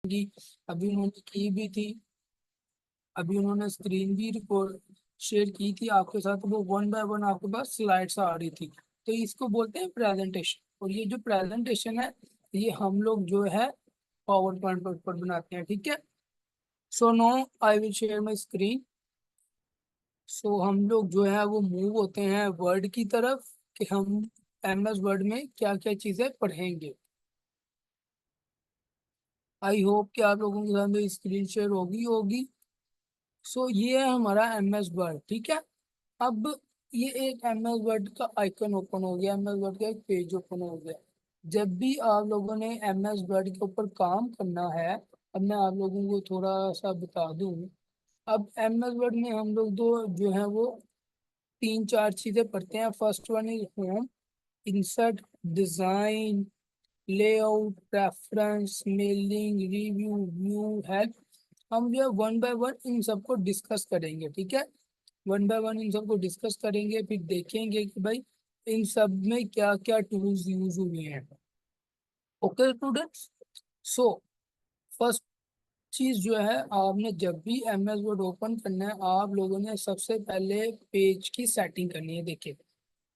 की अभी उन्होंने की भी थी। अभी उन्होंने स्क्रीन भी रिकॉर्ड शेयर की थी आपके साथ, वो वन बाय वन आपके पास स्लाइड्स आ रही थी। तो इसको बोलते हैं प्रेजेंटेशन। और ये जो प्रेजेंटेशन है, ये हम लोग जो है पावर पॉइंट पर ऊपर बनाते हैं, ठीक है। So no I will share my screen. So हम लोग जो है वो मूव होते हैं वर्ड की तरफ, कि हम एमएस वर्ड में क्या क्या चीजें पढ़ेंगे। आई होप कि आप लोगों के साथ मेरी स्क्रीन शेयर होगी होगी। सो ये है हमारा एमएस वर्ड, ठीक है। अब ये एक एमएस वर्ड का आइकन ओपन हो गया, एमएस वर्ड का एक पेज ओपन हो गया। जब भी आप लोगों ने एमएस वर्ड के ऊपर काम करना है, अब मैं आप लोगों को थोड़ा सा बता दूं। अब एमएस वर्ड में हम लोग दो जो है वो तीन चार चीजें पढ़ते हैं। First one is home, insert, design, layout, reference, mailing, review, view, help. हम जो है वन बाय वन इन सबको डिस्कस करेंगे, ठीक है। वन बाय वन इन सबको डिस्कस करेंगे, फिर देखेंगे कि भाई इन सब में क्या क्या टूल्स यूज हुए हैं। Okay students. सो फर्स्ट चीज जो है, आपने जब भी एमएस वर्ड ओपन करना है, आप लोगों ने सबसे पहले पेज की सेटिंग करनी है। देखिए,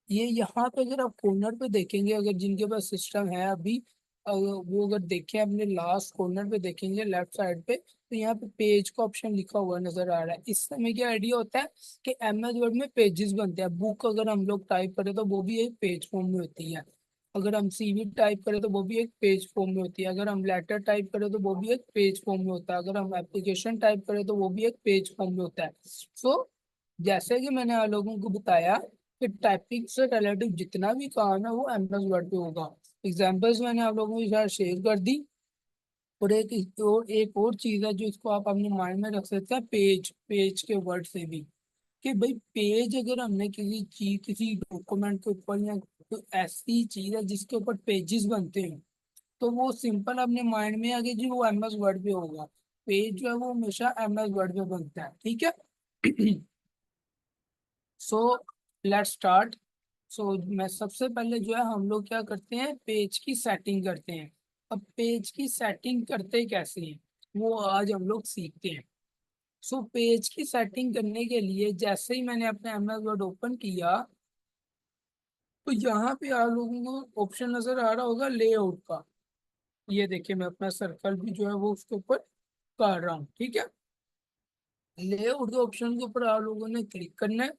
ये यहाँ पे अगर आप कॉर्नर पे देखेंगे, अगर जिनके पास सिस्टम है अभी, वो अगर देखें अपने लास्ट कॉर्नर पे देखेंगे लेफ्ट साइड पे, तो यहाँ पे पेज का ऑप्शन लिखा हुआ नजर आ रहा है। इस समय क्या आइडिया होता है कि एमएस वर्ड में पेजेस बनते हैं। बुक अगर हम लोग टाइप करें तो वो भी एक पेज फॉर्म में होती है। अगर हम सीवी टाइप करें तो वो भी एक पेज फॉर्म में होती है। अगर हम लेटर टाइप करें तो वो भी एक पेज फॉर्म में होता है। अगर हम एप्लीकेशन टाइप करें तो वो भी एक पेज फॉर्म में होता है। सो जैसे कि मैंने आप लोगों को बताया कि टाइपिंग से रिलेटिव जितना भी काम है वो एमएस वर्ड पे होगा। एग्जाम्पल्स मैंने आप लोगों के साथ शेयर कर दी। और एक और चीज है जो इसको आप अपने माइंड में रख सकते हैं, पेज, पेज के वर्ड से भी, कि भाई पेज अगर हमने किसी चीज, किसी डॉक्यूमेंट के ऊपर, या कोई ऐसी चीज है जिसके ऊपर पेजेस बनते हैं, तो वो सिंपल अपने माइंड में आ गया जी वो एमएस वर्ड पे होगा। पेज जो है वो हमेशा एमएस वर्ड पे बनता है, ठीक है। So let's start. सो मैं सबसे पहले जो है हम लोग क्या करते हैं, पेज की सेटिंग करते हैं। अब पेज की सेटिंग करते कैसे हैं वो आज हम लोग सीखते हैं। सो पेज की सेटिंग करने के लिए जैसे ही मैंने अपना एमएस वर्ड ओपन किया, तो यहाँ पे आप लोगों को ऑप्शन नजर आ रहा होगा लेआउट का। ये देखिए, मैं अपना सर्कल भी जो है वो उसके ऊपर कर रहा हूँ, ठीक है। लेआउट के ऑप्शन के ऊपर आप लोगों ने क्लिक करना है।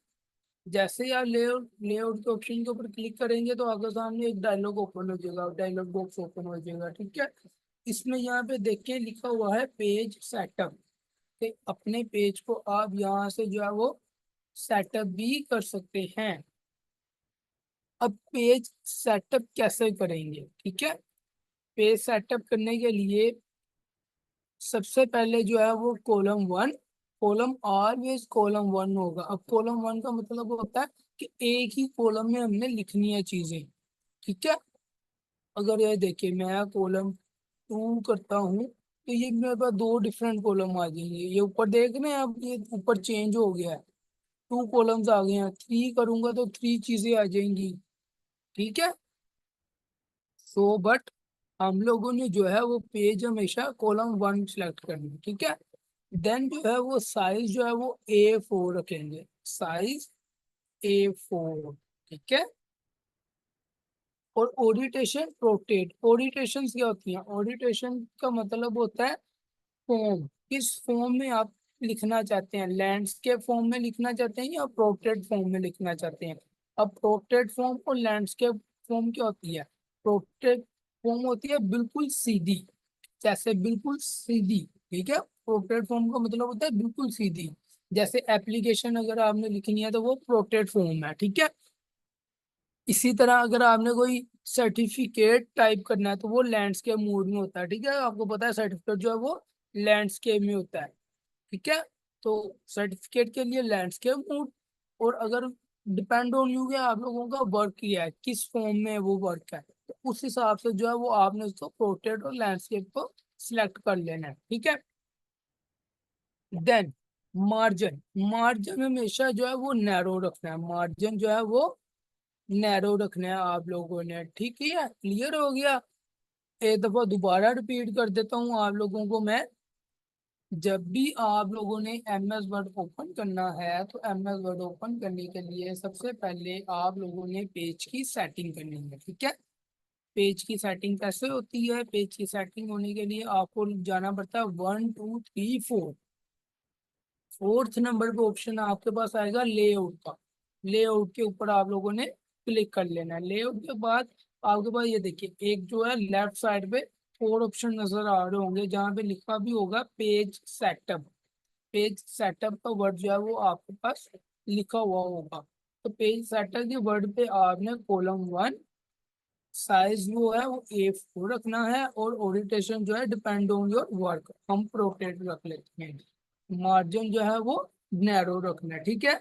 जैसे ही आप लेआउट लेआउट के ऑप्शन के ऊपर क्लिक करेंगे तो आपके सामने एक डायलॉग ओपन हो जाएगा, डायलॉग बॉक्स ओपन हो जाएगा, ठीक है। इसमें यहाँ पे देखिए लिखा हुआ है पेज सेटअप, कि अपने पेज को आप यहाँ से जो है वो सेटअप भी कर सकते हैं। अब पेज सेटअप कैसे करेंगे, ठीक है। पेज सेटअप करने के लिए सबसे पहले जो है वो column one, column always column one होगा। अब कॉलम वन का मतलब होता है कि एक ही कॉलम में हमने लिखनी है चीजें, ठीक है। अगर ये देखिए मैं कॉलम टू करता हूँ, तो ये मेरे पास दो डिफरेंट कॉलम आ जाएंगे। ये ऊपर देख रहे हैं, अब ये ऊपर चेंज हो गया है, टू कॉलम्स आ गए हैं। थ्री करूंगा तो थ्री चीजें आ जाएंगी, ठीक है। सो बट हम लोगों ने जो है वो पेज हमेशा कॉलम वन सेलेक्ट करना है, ठीक है। देन जो है वो साइज जो है वो A4 रखेंगे, साइज A4, ठीक है। और ओरिएंटेशन रोटेट, ओरिएंटेशन क्या होती है, ओरिएंटेशन का मतलब होता है फॉर्म, किस फॉर्म में आप लिखना चाहते हैं, लैंडस्केप फॉर्म में लिखना चाहते हैं या पोर्ट्रेट फॉर्म में लिखना चाहते हैं। अब पोर्ट्रेट फॉर्म और लैंडस्केप फॉर्म क्या होती है। पोर्ट्रेट फॉर्म होती है बिल्कुल सीधी, जैसे बिल्कुल सीधी, ठीक है। पोर्ट्रेट फॉर्म का मतलब होता है बिल्कुल सीधी। जैसे एप्लीकेशन अगर आपने लिखनी है तो वो पोर्ट्रेट फॉर्म है, ठीक है। इसी तरह अगर आपने कोई सर्टिफिकेट टाइप करना है तो वो लैंडस्केप मोड में होता है, ठीक है। आपको पता है सर्टिफिकेट जो है वो लैंडस्केप में होता है, ठीक है। तो सर्टिफिकेट के लिए लैंडस्केप मोड। और अगर डिपेंड ऑन यू, आप लोगों का वर्क किया है किस फॉर्म में वो वर्क है, तो उस हिसाब से जो है वो आपने उसको पोर्ट्रेट और लैंडस्केप को सिलेक्ट कर लेना है, ठीक है। देन मार्जिन, मार्जिन हमेशा जो है वो नैरो रखना है, मार्जिन जो है वो नैरो रखना है आप लोगों ने, ठीक है, क्लियर हो गया। एक दफा दोबारा रिपीट कर देता हूँ आप लोगों को मैं। जब भी आप लोगों ने एम एस वर्ड ओपन करना है तो एम एस वर्ड ओपन करने के लिए सबसे पहले आप लोगों ने पेज की सेटिंग करनी है, ठीक है। पेज की सेटिंग कैसे होती है? पेज की सेटिंग होने के लिए आपको जाना पड़ता है 1 2 3 4। फोर्थ नंबर पे ऑप्शन आपके पास आएगा लेआउट का। लेआउट के ऊपर आप लोगों ने क्लिक कर लेना है। लेआउट के बाद आपके पास ये देखिए एक जो है लेफ्ट साइड पे 4 ऑप्शन नजर आ रहे होंगे जहाँ पे लिखा भी होगा पेज सेटअप। पेज सेटअप का वर्ड जो है वो आपके पास लिखा हुआ होगा। तो पेज सेटअप के वर्ड पे आपने कॉलम 1 साइज जो है वो A4 रखना है, और ओरिएंटेशन जो है डिपेंड ऑन योर वर्क हम प्रोटेक्ट रख लेते हैं। मार्जिन जो है वो नैरो रखना है, ठीक है।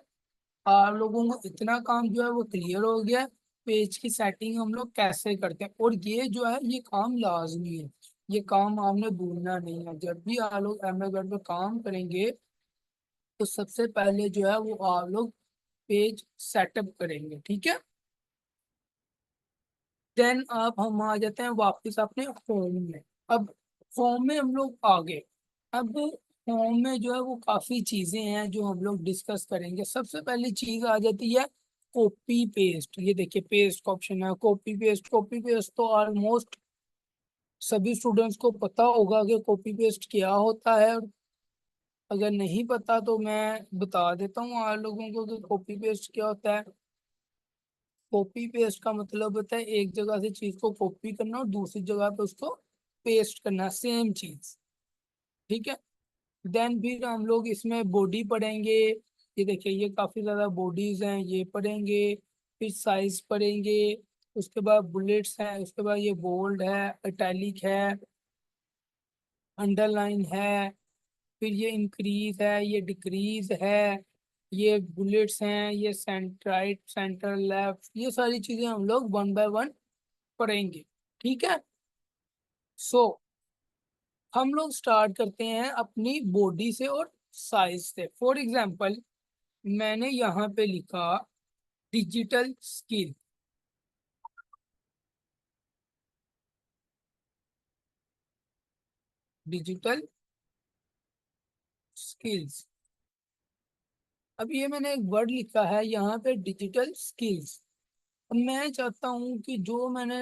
आप लोगों को इतना काम जो है वो क्लियर हो गया। पेज की सेटिंग हम लोग कैसे करते हैं, और ये जो है ये काम लाजमी है। ये काम आपने भूलना नहीं है। जब भी आप लोग एम एस वर्ड पे काम करेंगे तो सबसे पहले जो है वो आप लोग पेज सेटअप करेंगे, ठीक है। देन आप हम आ जाते हैं वापस अपने होम में। अब होम में हम लोग आ गए। अब होम में जो है वो काफी चीजें हैं जो हम लोग डिस्कस करेंगे। सबसे पहली चीज आ जाती है कॉपी पेस्ट। ये देखिए पेस्ट का ऑप्शन है, कॉपी पेस्ट। कॉपी पेस्ट तो ऑलमोस्ट सभी स्टूडेंट्स को पता होगा कि कॉपी पेस्ट क्या होता है। अगर नहीं पता तो मैं बता देता हूँ आप लोगों को कि कॉपी पेस्ट क्या होता है। कॉपी पेस्ट का मतलब होता है एक जगह से चीज को कॉपी करना और दूसरी जगह पे उसको पेस्ट करना, सेम चीज, ठीक है। देन फिर हम लोग इसमें बॉडी पढ़ेंगे। ये देखिए ये काफी ज्यादा बॉडीज हैं, ये पढ़ेंगे। फिर साइज पढ़ेंगे। उसके बाद बुलेट्स हैं, उसके बाद ये बोल्ड है, इटैलिक है, अंडरलाइन है। फिर ये इंक्रीज है, ये डिक्रीज है, ये बुलेट्स हैं, ये सेंट्राइट सेंटर लेफ्ट, ये सारी चीजें हम लोग 1 बाय 1 पढ़ेंगे, ठीक है। सो हम लोग स्टार्ट करते हैं अपनी बॉडी से और साइज से। फॉर एग्जांपल मैंने यहाँ पे लिखा डिजिटल स्किल। Digital skills. अब ये मैंने एक वर्ड लिखा है यहाँ पे डिजिटल स्किल्स। अब मैं चाहता हूँ कि जो मैंने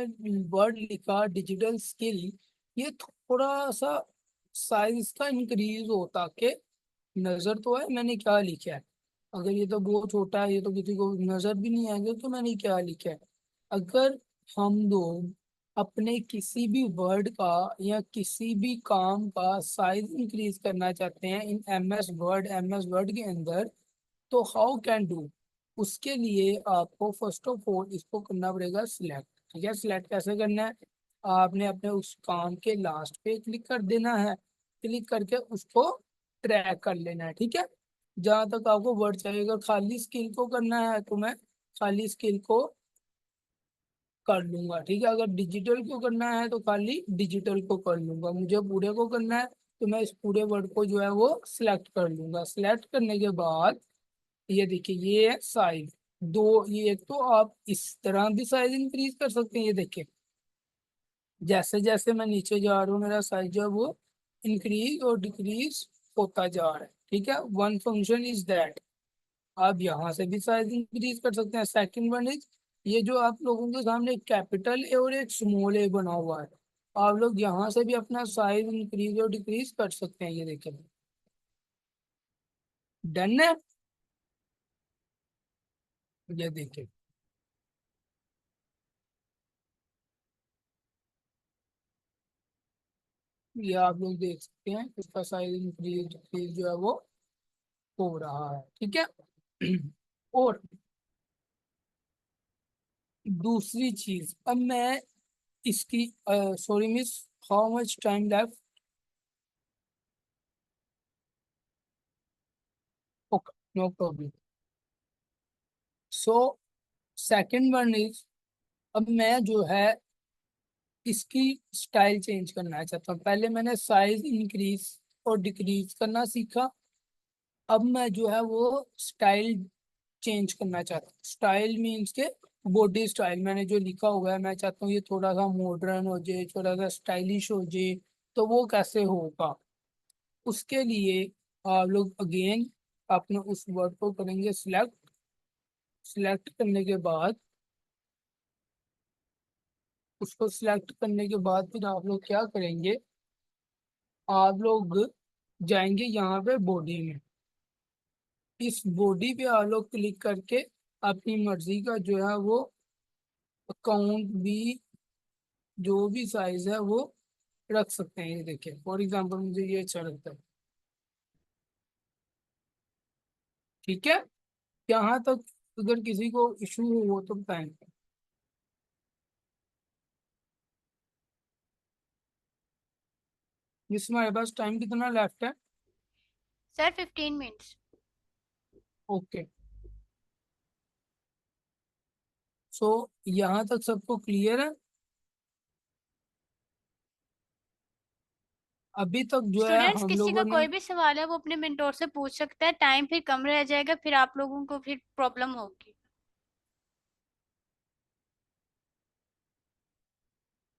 वर्ड लिखा डिजिटल स्किल, ये थोड़ा सा साइज का इंक्रीज हो ताकि नजर तो है मैंने क्या लिखा है। अगर ये तो बहुत छोटा है, ये तो किसी को नजर भी नहीं आएगा तो मैंने क्या लिखा है। अगर हम लोग अपने किसी भी वर्ड का या किसी भी काम का साइज इंक्रीज करना चाहते हैं इन एम एस वर्ड के अंदर, तो हाउ कैन डू। उसके लिए आपको फर्स्ट ऑफ ऑल इसको करना पड़ेगा सिलेक्ट, ठीक है। सिलेक्ट कैसे करना है? आपने अपने उस काम के लास्ट पे क्लिक कर देना है। क्लिक करके उसको ट्रैक कर लेना है, ठीक है। जहां तक आपको वर्ड चाहिएगा, खाली स्किल को करना है तो मैं खाली स्किल को कर लूंगा, ठीक है। अगर डिजिटल को करना है तो खाली डिजिटल को कर लूंगा। मुझे पूरे को करना है तो मैं इस पूरे वर्ड को जो है वो सिलेक्ट कर लूंगा। सिलेक्ट करने के बाद ये देखिए ये है साइज दो। ये एक तो आप इस तरह भी साइज इंक्रीज कर सकते हैं। ये देखिए जैसे जैसे मैं नीचे जा रहा हूँ मेरा साइज जो है वो इंक्रीज और डिक्रीज होता जा रहा है, ठीक है। One function is that. आप यहाँ से भी साइज इंक्रीज कर सकते हैं। सेकंड वन इज ये जो आप लोगों के सामने एक कैपिटल ए और एक स्मॉल ए बना हुआ है, आप लोग यहाँ से भी अपना साइज इंक्रीज और डिक्रीज कर सकते हैं। ये देखिए डन है। ये देखिए ये आप लोग देख सकते हैं इसका साइज इंक्रीज डिक्रीज जो है वो हो रहा है, ठीक है। और दूसरी चीज अब मैं इसकी sorry miss, how much time left? Okay, no problem. So second one is अब मैं जो है इसकी स्टाइल चेंज करना चाहता हूँ। पहले मैंने साइज इंक्रीज और डिक्रीज करना सीखा। अब मैं जो है वो स्टाइल चेंज करना चाहता हूँ। स्टाइल मीन्स के बॉडी स्टाइल मैंने जो लिखा हुआ है, मैं चाहता हूँ ये थोड़ा सा मॉडर्न हो जाए, थोड़ा सा स्टाइलिश हो जाए, तो वो कैसे होगा? उसके लिए आप लोग अगेन अपने उस वर्ड को करेंगे सिलेक्ट। सिलेक्ट करने के बाद, उसको सिलेक्ट करने के बाद फिर आप लोग क्या करेंगे, आप लोग जाएंगे यहाँ पे बॉडी में। इस बॉडी पे आप लोग क्लिक करके अपनी मर्जी का जो है वो अकाउंट भी, जो भी साइज है वो रख सकते हैं। ये देखिए फॉर एग्जांपल मुझे ये अच्छा लगता है। ठीक है, यहाँ तक अगर किसी को इशू हो तो बताएं। इसमें हमारे पास टाइम कितना लेफ्ट है? Sir 15 minutes. ओके, सो यहाँ तक सबको क्लियर है? अभी तक जो है स्टूडेंट्स हम किसी का लोगों ने, कोई भी सवाल है वो अपने मेंटोर से पूछ सकता है, टाइम फिर कम रह जाएगा, फिर आप लोगों को फिर प्रॉब्लम होगी।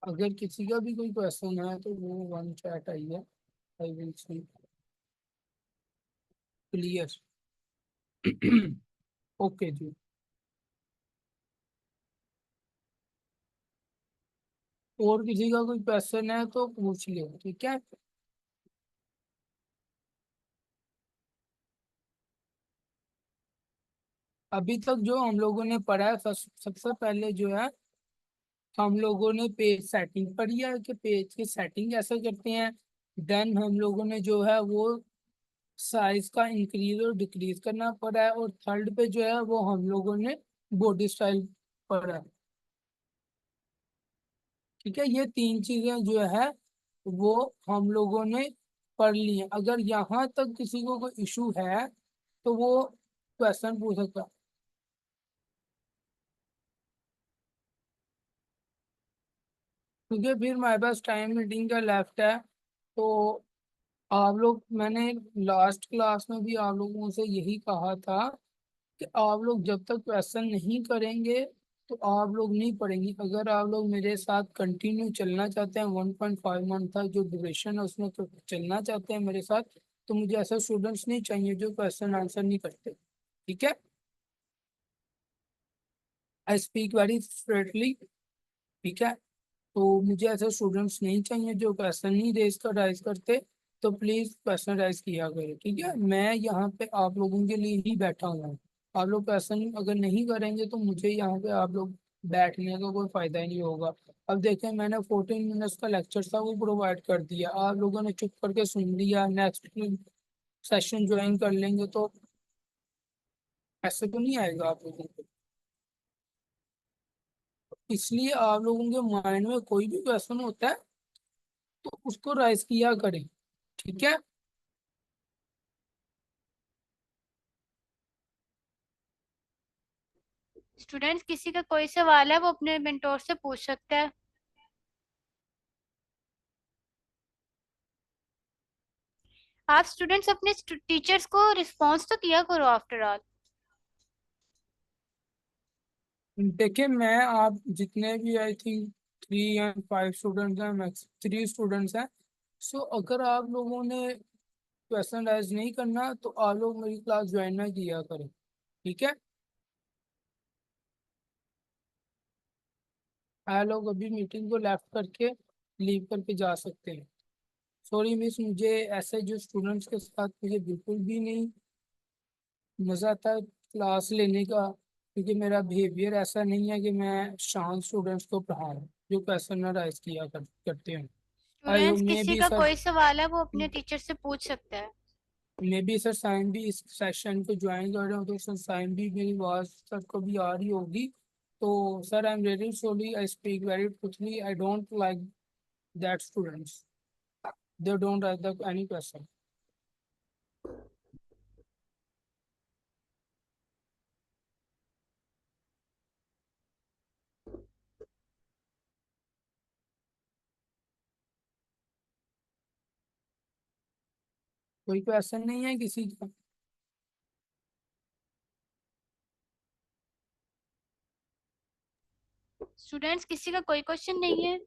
अगर किसी का भी कोई क्वेश्चन है तो वो वन चैट आई है, I will see clear. Okay जी, और किसी का कोई क्वेश्चन है तो पूछ लियो, ठीक है? अभी तक जो हम लोगों ने पढ़ा है, सबसे पहले जो है हम लोगों ने पेज सेटिंग पढ़ी है कि पेज की सेटिंग कैसे करते हैं। देन हम लोगों ने जो है वो साइज का इंक्रीज और डिक्रीज करना पड़ा है, और थर्ड पे जो है वो हम लोगों ने बॉडी स्टाइल पढ़ा है। ठीक है, ये तीन चीजें जो है वो हम लोगों ने पढ़ ली हैं। अगर यहाँ तक किसी को कोई इशू है तो वो क्वेश्चन पूछ सकता है, क्योंकि फिर हमारे पास टाइम मीटिंग का लेफ्ट है। तो आप लोग, मैंने लास्ट क्लास में भी आप लोगों से यही कहा था कि आप लोग जब तक क्वेश्चन नहीं करेंगे तो आप लोग नहीं पढ़ेंगे। अगर आप लोग मेरे साथ कंटिन्यू चलना चाहते हैं, 1.5 मंथ था जो ड्यूरेशन है उसमें तो चलना चाहते हैं मेरे साथ, तो मुझे ऐसे स्टूडेंट्स नहीं चाहिए जो क्वेश्चन आंसर नहीं करते। ठीक है, आई स्पीक वेरी फ्रेंडली। ठीक है, तो मुझे ऐसे स्टूडेंट्स नहीं चाहिए जो क्वेश्चन नहीं राइज करते। तो प्लीज क्वेश्चन राइज किया करें, ठीक है? मैं यहाँ पे आप लोगों के लिए ही बैठा हुआ हूँ। आप लोग क्वेश्चन अगर नहीं करेंगे तो मुझे यहाँ पे आप लोग बैठने का कोई फायदा ही नहीं होगा। अब देखें, मैंने 14 मिनट्स का लेक्चर था वो प्रोवाइड कर दिया, आप लोगों ने चुप करके सुन लिया, नेक्स्ट सेशन ज्वाइन कर लेंगे, तो ऐसे तो नहीं आएगा आप लोगों को। इसलिए आप लोगों के माइंड में कोई भी क्वेश्चन होता है तो उसको राइज किया करें, ठीक है? स्टूडेंट्स किसी का कोई सवाल है वो अपने मेंटोर से पूछ सकता है। आप स्टूडेंट्स अपने टीचर्स को रिस्पॉन्स तो किया करो आफ्टर ऑल। देखिए, मैं आप जितने भी, आई थिंक 3 या 5 स्टूडेंट्स हैं, मैक्स 3 स्टूडेंट्स हैं। सो अगर आप लोगों ने क्वेश्चन राइज नहीं करना तो आप लोग मेरी क्लास ज्वाइन ना किया करें, ठीक है? आप लोग अभी मीटिंग को लेफ्ट करके लीव करके जा सकते हैं। सॉरी मिस, मुझे ऐसे जो स्टूडेंट्स के साथ मुझे बिल्कुल भी नहीं मज़ा आता है क्लास लेने का, क्योंकि मेरा बिहेवियर ऐसा नहीं है कि मैं शांत स्टूडेंट्स को पढ़ाऊँ जो क्वेश्चन ना राइज किया करते हैं। आई होप स्टूडेंट्स मे किसी बी का सर, कोई सवाल है वो अपने टीचर से पूछ सकता है। साइम भी इस सेशन को ज्वाइन कर रहे हो तो सर साइम भी मेरी आवाज़ सर को भी आ रही होगी। तो sir I am very sorry, I speak very quickly, I don't like that students, they don't write the any question. कोई क्वेश्चन नहीं है किसी का? स्टूडेंट्स किसी का कोई क्वेश्चन नहीं है?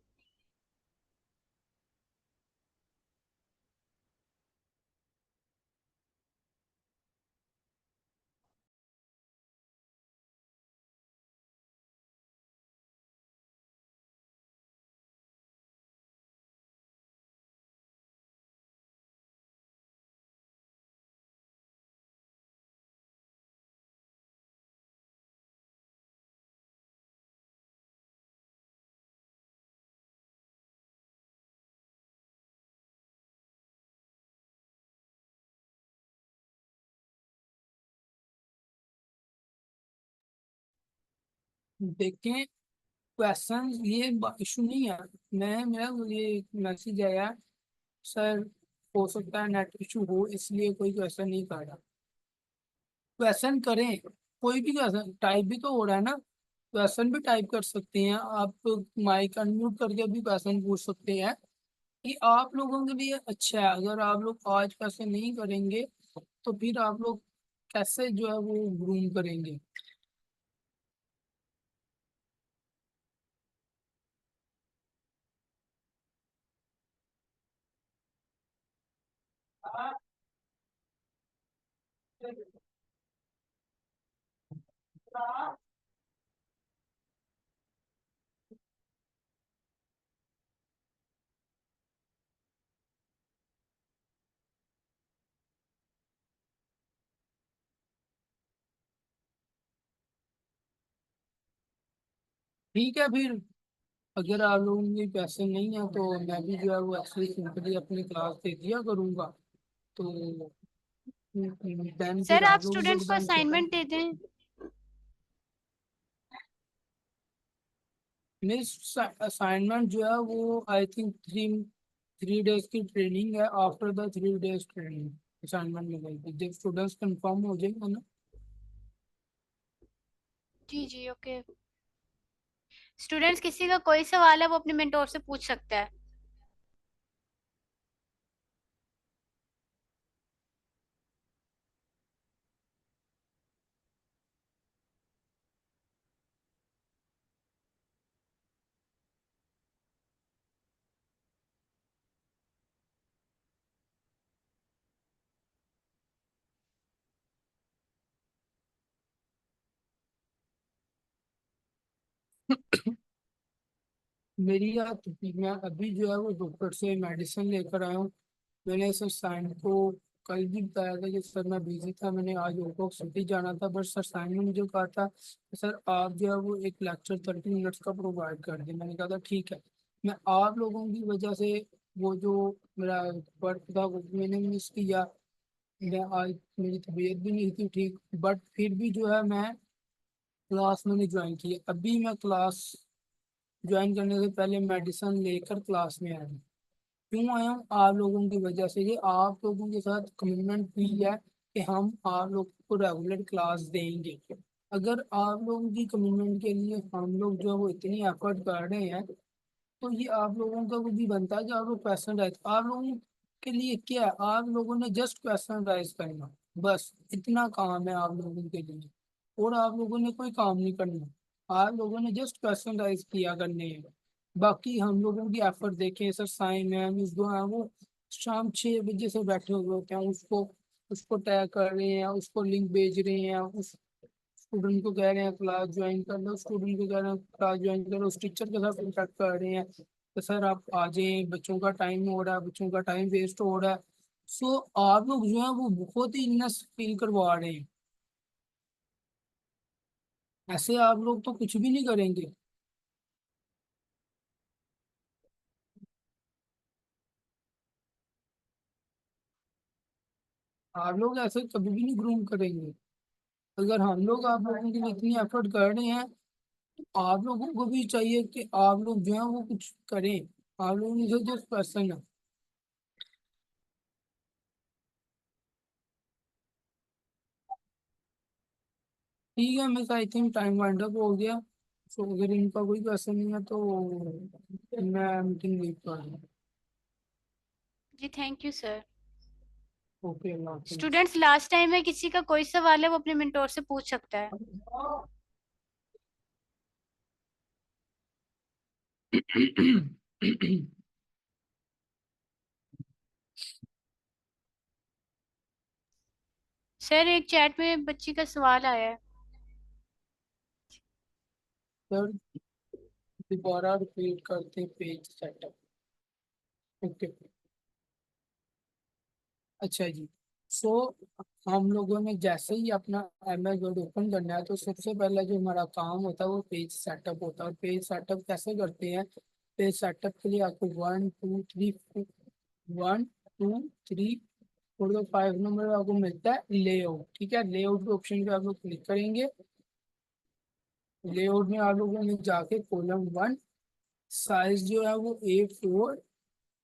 देखें, क्वेश्चन ये इशू नहीं है। मैं मेरा ये मैसेज आया, सर हो सकता है नेट इशू हो इसलिए कोई क्वेश्चन नहीं कर रहा। क्वेश्चन करें, कोई भी क्वेश्चन टाइप भी तो हो रहा है ना, क्वेश्चन भी टाइप कर सकते हैं आप। माइक अनम्यूट करके भी क्वेश्चन पूछ सकते हैं। ये आप लोगों के लिए अच्छा है। अगर आप लोग आज क्वेश्चन नहीं करेंगे तो फिर आप लोग कैसे जो है वो ग्रूम करेंगे। ठीक है फिर, अगर आप लोगों के पैसे नहीं है तो मैं भी जो है वो एक्चुअली सिंपली अपनी क्लास दे दिया करूँगा। तो देन सर फिर आप आप लोगों को स्टूडेंट्स को डिपेंड करता असाइनमेंट है। दे दें। नहीं, असाइनमेंट जो है वो आई थिंक 3 3 डेज की ट्रेनिंग है। After the 3 days training assignment मिलेगी जब स्टूडेंट्स कंफर्म हो जाएंगे ना। जी जी ओके। स्टूडेंट्स किसी का कोई सवाल है वो अपने मेंटोर से पूछ सकता है। मेरी याद, मैं अभी जो है वो डॉक्टर से मेडिसिन लेकर आया हूँ। मैंने सर साइन को कल भी बताया था कि सर मैं बिजी था, मैंने आज आउट ऑफ सिटी जाना था, बट सर साइन ने मुझे कहा था कि सर आप जो है वो एक लेक्चर 30 मिनट्स का प्रोवाइड कर दें। मैंने कहा था ठीक है। मैं आप लोगों की वजह से वो जो मेरा वर्क था वो मैंने मिस किया। मैं आज मेरी तबीयत भी नहीं थी ठीक, बट फिर भी जो है मैं क्लास मैंने ज्वाइन की। अभी मैं क्लास ज्वाइन करने से पहले मेडिसिन लेकर क्लास में आया हूँ। क्यों आया हूँ? आप लोगों की वजह से। ये आप लोगों के साथ कमिटमेंट हुई है कि हम आप लोग को रेगुलर क्लास देंगे। अगर आप लोगों की कमिटमेंट के लिए हम लोग जो है वो इतनी एफर्ट कर रहे हैं तो ये आप लोगों का वो भी बनता है कि आप लोग क्वेश्चन राइज। आप लोगों के लिए क्या है, आप लोगों ने जस्ट क्वेश्चन राइज करना, बस इतना काम है आप लोगों के लिए। और आप लोगों ने कोई काम नहीं करना, आप लोगों ने जस्ट क्वेश्चन राइज किया करने हैं। बाकी हम लोगों की एफर्ट देखें, सर साइम है मिस दो है वो शाम 6 बजे से बैठे हुए होते हैं, उसको उसको टैग कर रहे हैं, उसको लिंक भेज रहे हैं, उस स्टूडेंट को कह रहे हैं क्लास ज्वाइन कर लो, स्टूडेंट को कह रहे हैं क्लास ज्वाइन करो, उस टीचर के साथ कॉन्टैक्ट कर रहे हैं तो सर आप आ जाएं, बच्चों का टाइम हो रहा है, बच्चों का टाइम वेस्ट हो रहा है। सो आप लोग जो है वो बहुत ही इलनेस फील करवा रहे हैं। ऐसे आप लोग तो कुछ भी नहीं करेंगे। आप लोग ऐसे कभी भी नहीं ग्रूम करेंगे। अगर हम लोग आप लोगों के लिए इतनी एफर्ट कर रहे हैं तो आप लोगों को भी चाहिए कि आप लोग जो है वो कुछ करें। आप लोगों ने जो पर्सन है। ठीक है miss, I think time wind up हो गया। तो अगर इनका कोई क्वेश्चन नहीं है तो मैं मीटिंग लीव कर दूँ। जी थैंक यू सर। ओके, अल्लाह हाफिज। स्टूडेंट्स लास्ट टाइम है, किसी का कोई सवाल है वो अपने मेंटोर से पूछ सकता है। सर एक चैट में बच्ची का सवाल आया है। सर दोबारा रिपीट करते पेज सेटअप। ओके। अच्छा जी। सो हम लोगों ने जैसे ही अपना एमएस वर्ड ओपन करना है तो सबसे पहला जो हमारा काम होता है वो पेज सेटअप होता है। और पेज सेटअप कैसे करते हैं? पेज सेटअप के लिए आपको 1 2 3 4 5 नंबर आपको मिलता है लेआउट। ठीक है, लेआउट के ऑप्शन पे आप लोग क्लिक करेंगे। लेआउट में आप लोगों ने जाके कॉलम 1 साइज जो है वो A4,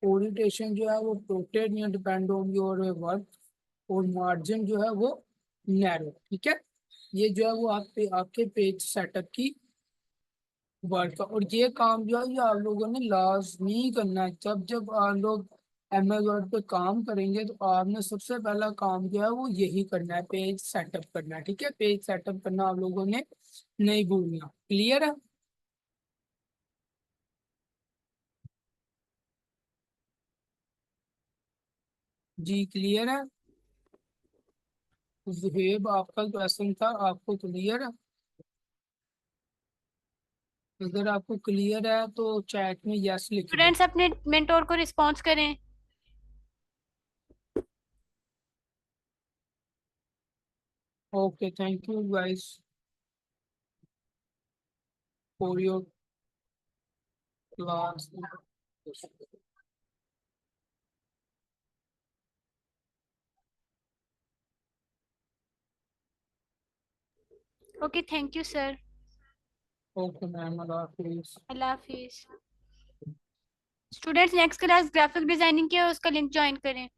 ओरिएंटेशन जो है वो रोटेट या डिपेंड ऑन योर वर्क, और मार्जिन जो है वो नैरो। ठीक है, ये जो है वो आपके पेज सेटअप की वर्क का। और ये काम जो है ये आप लोगों ने लाजमी करना है। जब जब आप लोग एम एस वर्ड पे काम करेंगे तो आपने सबसे पहला काम जो है वो यही करना है, पेज सेटअप करना है। ठीक है, पेज सेटअप करना आप लोगों ने नहीं भूलना। क्लियर है? जी क्लियर है। जुहेब आपका क्वेश्चन था, आपको क्लियर है? अगर आपको क्लियर है तो चैट में यस लिख दो। स्टूडेंट्स अपने मेंटोर को रिस्पॉन्स करें। Okay, thank you guys for your class. Okay, thank you sir. Okay ma'am, अल्लाह हाफिज। अल्लाह हाफिज। Students next class graphic designing की है, उसका लिंक ज्वाइन करें।